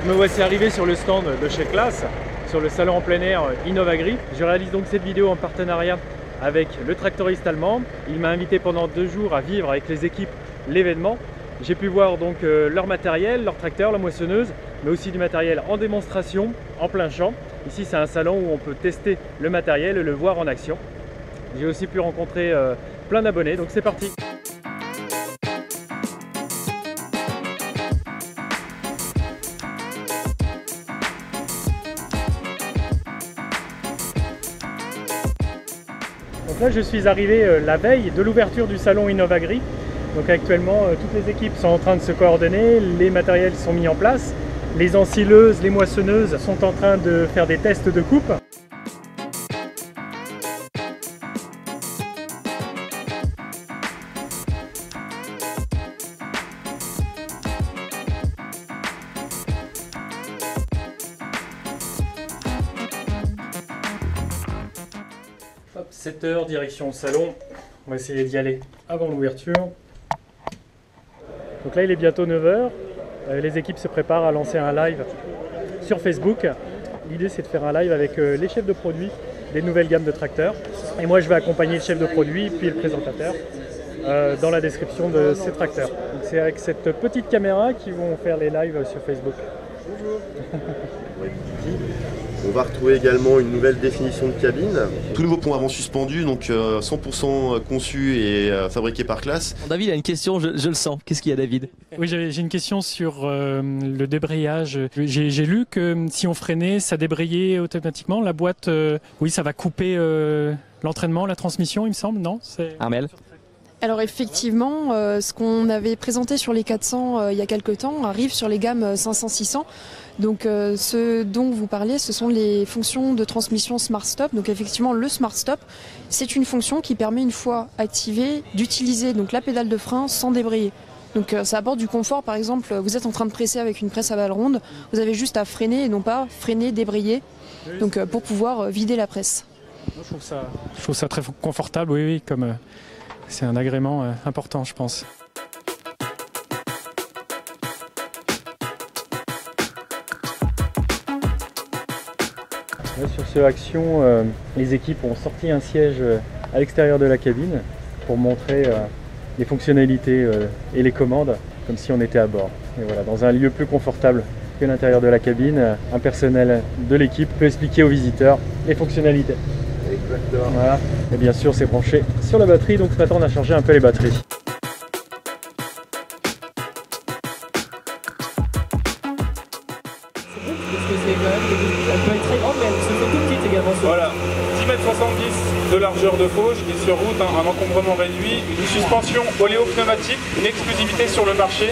Me voici arrivé sur le stand de chez Claas, sur le salon en plein air Innovagri. Je réalise donc cette vidéo en partenariat avec le tractoriste allemand. Il m'a invité pendant 2 jours à vivre avec les équipes l'événement. J'ai pu voir donc leur matériel, leur tracteur, la moissonneuse, mais aussi du matériel en démonstration, en plein champ. Ici c'est un salon où on peut tester le matériel et le voir en action. J'ai aussi pu rencontrer plein d'abonnés, donc c'est parti. Donc là je suis arrivé la veille de l'ouverture du salon Innovagri. Donc actuellement toutes les équipes sont en train de se coordonner, les matériels sont mis en place, les ensileuses, les moissonneuses sont en train de faire des tests de coupe. Hop, 7 h, direction salon, on va essayer d'y aller avant l'ouverture. Donc là il est bientôt 9 h, les équipes se préparent à lancer un live sur Facebook. L'idée c'est de faire un live avec les chefs de produits des nouvelles gammes de tracteurs. Et moi je vais accompagner le chef de produit puis le présentateur dans la description de ces tracteurs. Donc c'est avec cette petite caméra qu'ils vont faire les lives sur Facebook. Bonjour. On va retrouver également une nouvelle définition de cabine. Tout nouveau pont avant suspendu, donc 100% conçu et fabriqué par Claas. David a une question, je le sens. Qu'est-ce qu'il y a, David? Oui, j'ai une question sur le débrayage. J'ai lu que si on freinait, ça débrayait automatiquement. La boîte, oui, ça va couper l'entraînement, la transmission, il me semble, non? Armelle? Alors effectivement, ce qu'on avait présenté sur les 400 il y a quelques temps arrive sur les gammes 500-600. Donc ce dont vous parlez, ce sont les fonctions de transmission Smart Stop. Donc effectivement, le Smart Stop, c'est une fonction qui permet, une fois activée, d'utiliser donc la pédale de frein sans débrayer. Donc ça apporte du confort. Par exemple, vous êtes en train de presser avec une presse à balle ronde, vous avez juste à freiner et non pas freiner, débrayer, donc pour pouvoir vider la presse. Je trouve ça très confortable, oui, comme c'est un agrément important, je pense. Là, sur ce action, les équipes ont sorti un siège à l'extérieur de la cabine pour montrer les fonctionnalités et les commandes comme si on était à bord. Et voilà, dans un lieu plus confortable que l'intérieur de la cabine, un personnel de l'équipe peut expliquer aux visiteurs les fonctionnalités. Exactement. Voilà. Et bien sûr, c'est branché sur la batterie, donc ce matin on a chargé un peu les batteries. Voilà, 10,70 m de largeur de fauche et sur route un encombrement réduit, une suspension oléopneumatique, une exclusivité sur le marché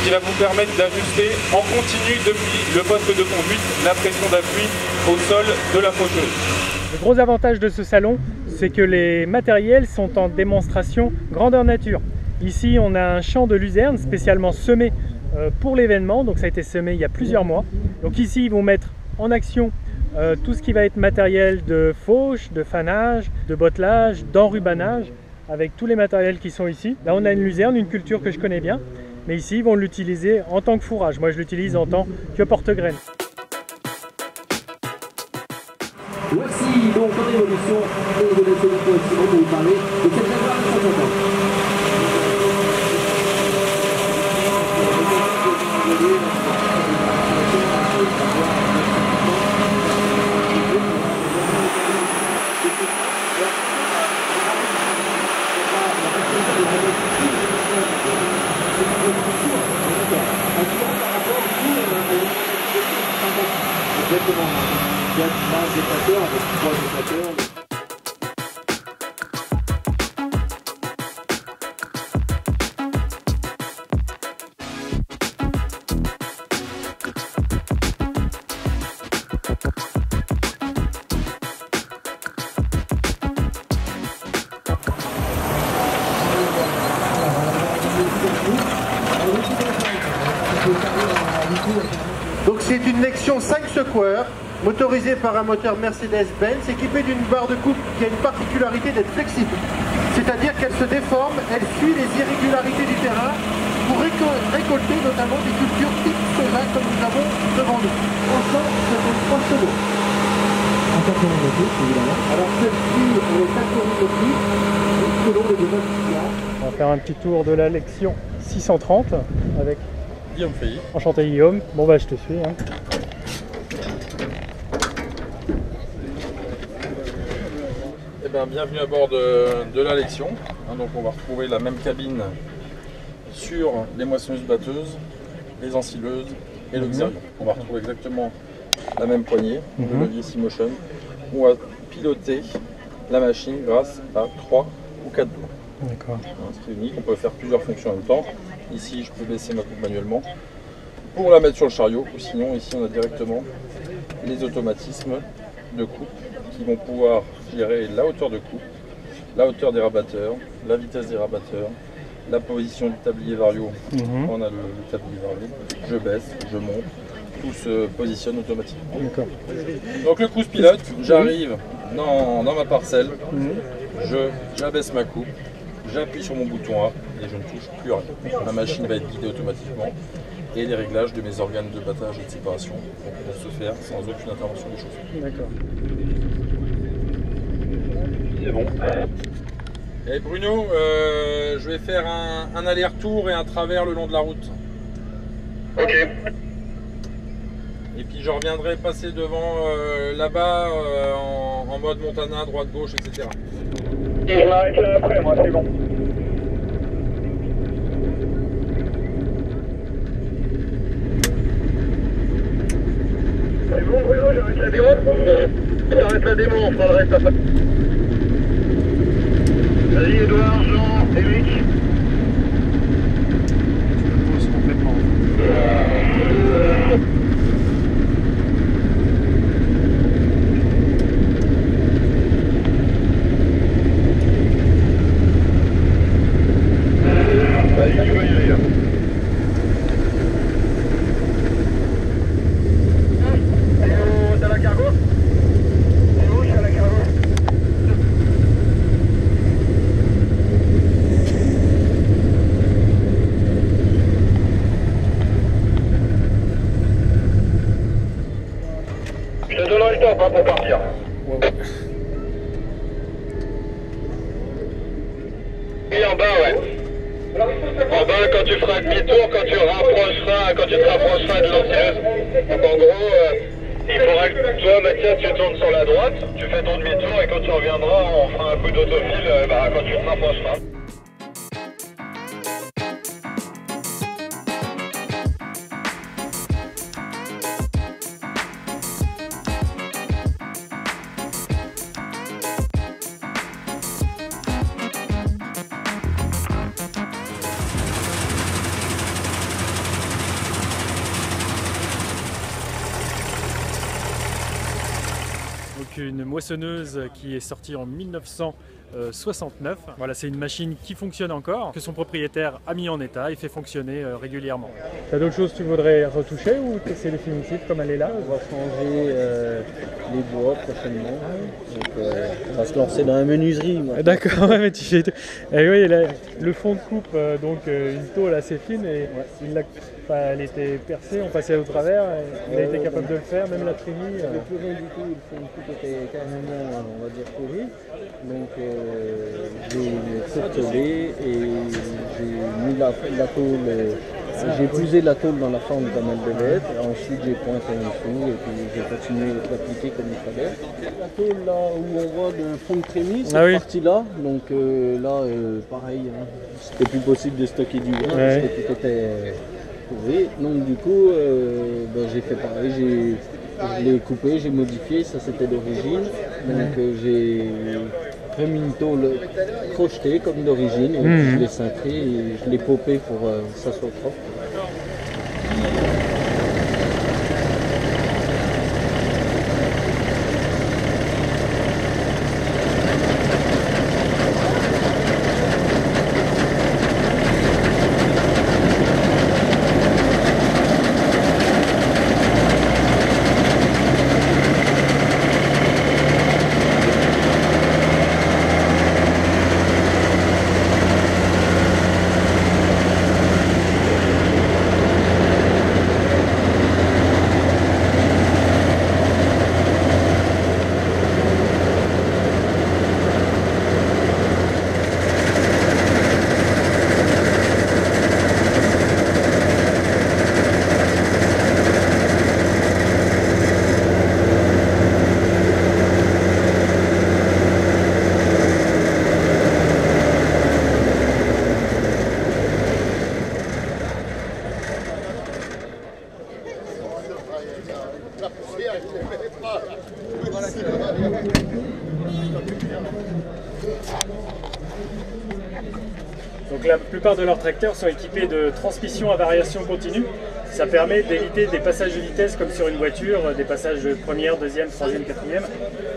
qui va vous permettre d'ajuster en continu depuis le poste de conduite la pression d'appui au sol de la faucheuse. Le gros avantage de ce salon, c'est que les matériels sont en démonstration grandeur nature. Ici, on a un champ de luzerne spécialement semé pour l'événement, donc ça a été semé il y a plusieurs mois. Donc ici, ils vont mettre en action tout ce qui va être matériel de fauche, de fanage, de bottelage, d'enrubanage, avec tous les matériels qui sont ici. Là, on a une luzerne, une culture que je connais bien, mais ici, ils vont l'utiliser en tant que fourrage. Moi, je l'utilise en tant que porte-graines. Voici donc en évolution et de la solution aussi dont vous parlez de cette Jaguar 150. Exactement. 4 masses d'épateur avec 3 épateurs. Donc c'est une Lexion 5 secoueurs motorisé par un moteur Mercedes-Benz, équipé d'une barre de coupe qui a une particularité d'être flexible. C'est-à-dire qu'elle se déforme, elle suit les irrégularités du terrain pour récolter notamment des cultures type soja comme nous avons devant nous. Au champ, c'est en 3 secondes. En 90, évidemment. Alors celle-ci est accommodée selon les demandes. On va faire un petit tour de la lection 630 avec Guillaume Fay. Enchanté Guillaume. Bon bah je te suis. Hein. Eh bien, bienvenue à bord de la lection. Donc on va retrouver la même cabine sur les moissonneuses-batteuses, les ensileuses et le Xerion. On va retrouver exactement la même poignée, le levier C-Motion. On va piloter la machine grâce à 3 ou 4 doigts. D'accord. C'est unique, on peut faire plusieurs fonctions en même temps. Ici, je peux baisser ma coupe manuellement pour la mettre sur le chariot, ou sinon ici on a directement les automatismes de coupe qui vont pouvoir gérer la hauteur de coupe, la hauteur des rabatteurs, la vitesse des rabatteurs, la position du tablier vario. On a le tablier vario, je baisse, je monte, tout se positionne automatiquement. Donc le cruise pilote, j'arrive dans ma parcelle, j'abaisse ma coupe, j'appuie sur mon bouton A et je ne touche plus à rien. La machine va être guidée automatiquement et les réglages de mes organes de battage et de séparation vont se faire sans aucune intervention du chauffeur. D'accord. C'est bon. Et Bruno, je vais faire un aller-retour et un travers le long de la route. Ok. Et puis je reviendrai passer devant là-bas en mode Montana, droite-gauche, etc. Et je m'arrête là après, moi, c'est bon. C'est bon, Bruno, j'arrête la démo. J'arrête la démo, on fera le reste après. Vas-y, Edouard, Jean, Eric. Tu le poses complètement. Vas-y, tu vas y aller là. T'es à la cargo? C'est où, je suis à la cargo? Je te donnerai le top hein, pour partir. Et en bas, ouais. En bas, quand tu feras demi-tour, quand tu te rapprocheras de l'ensileuse. Donc en gros, il faudra que toi, Mathias, tu tournes sur la droite, tu fais ton demi-tour et quand tu reviendras, on fera un coup d'autofil quand tu te rapprocheras. Une moissonneuse qui est sortie en 1969. Voilà, c'est une machine qui fonctionne encore, que son propriétaire a mis en état et fait fonctionner régulièrement. T'as d'autres choses que tu voudrais retoucher ou c'est définitif comme elle est là? On va changer les bois prochainement. Donc, on va se lancer dans la menuiserie. D'accord, mais tu fais tout. Et oui, là, le fond de coupe, donc une tôle assez fine, et elle était percée, on passait au travers, et il a été capable de le faire, même la trémie. Le plus rien du tout, le fond de coupe était carrément, on va dire, pourri. Donc j'ai courtelé et j'ai mis la tôle. J'ai posé la tôle dans la forme d'un alvéolette, ensuite j'ai pointé en dessous et puis j'ai continué d'appliquer comme il fallait. La tôle là où on voit le fond de trémie, cette partie-là, donc là pareil, hein, c'était plus possible de stocker du grain parce que tout était pourri. Donc du coup j'ai fait pareil, je l'ai coupé, j'ai modifié, ça c'était d'origine. Donc j'ai mis une tôle crochetée comme d'origine, et puis je l'ai cintré et je l'ai popé pour que ça soit propre. Donc la plupart de leurs tracteurs sont équipés de transmission à variation continue. Ça permet d'éviter des passages de vitesse comme sur une voiture, des passages de première, deuxième, troisième, quatrième.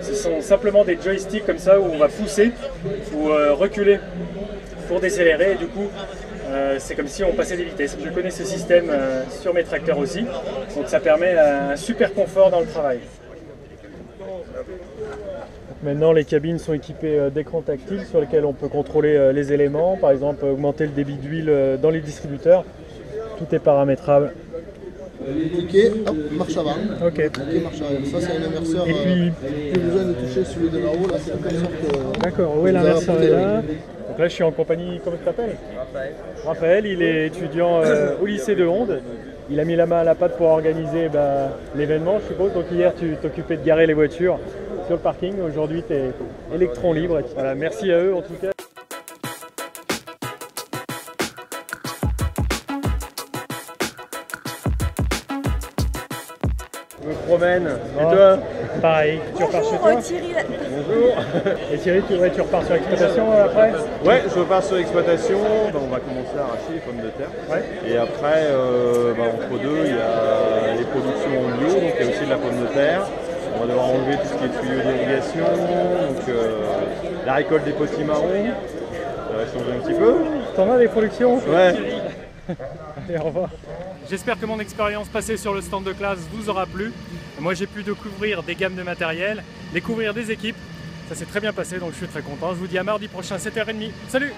Ce sont simplement des joysticks comme ça où on va pousser ou reculer pour décélérer et du coup c'est comme si on passait des vitesses. Je connais ce système sur mes tracteurs aussi, donc ça permet un super confort dans le travail. Maintenant les cabines sont équipées d'écrans tactiles sur lesquels on peut contrôler les éléments, par exemple augmenter le débit d'huile dans les distributeurs. Tout est paramétrable. Cliquez, hop, marche avant. Ok. Cliquez, marche arrière. Ça c'est un inverseur. Et puis, plus besoin de toucher celui de là-haut. Là, c'est comme ça que. D'accord, oui, l'inverseur est là. Donc là je suis en compagnie, comment tu t'appelles ? Raphaël, il est étudiant au lycée de Honde. Il a mis la main à la pâte pour organiser l'événement, je suppose. Donc hier tu t'occupais de garer les voitures sur le parking. Aujourd'hui tu es électron libre. Voilà, merci à eux en tout cas. Je me promène. Et toi? Pareil, tu repars chez toi? Thierry. Bonjour. Et Thierry, tu repars sur l'exploitation après? Ouais, je repars sur l'exploitation. On va commencer à arracher les pommes de terre. Ouais. Et après, entre deux, il y a les productions en bio, donc il y a aussi de la pomme de terre. On va devoir enlever tout ce qui est tuyaux d'irrigation, donc la récolte des potimarrons. Ça va changer un petit peu. T'en as des productions? Ouais. Allez, au revoir. J'espère que mon expérience passée sur le stand de classe vous aura plu. Moi j'ai pu découvrir des gammes de matériel, découvrir des équipes. Ça s'est très bien passé donc je suis très content. Je vous dis à mardi prochain 7h30. Salut!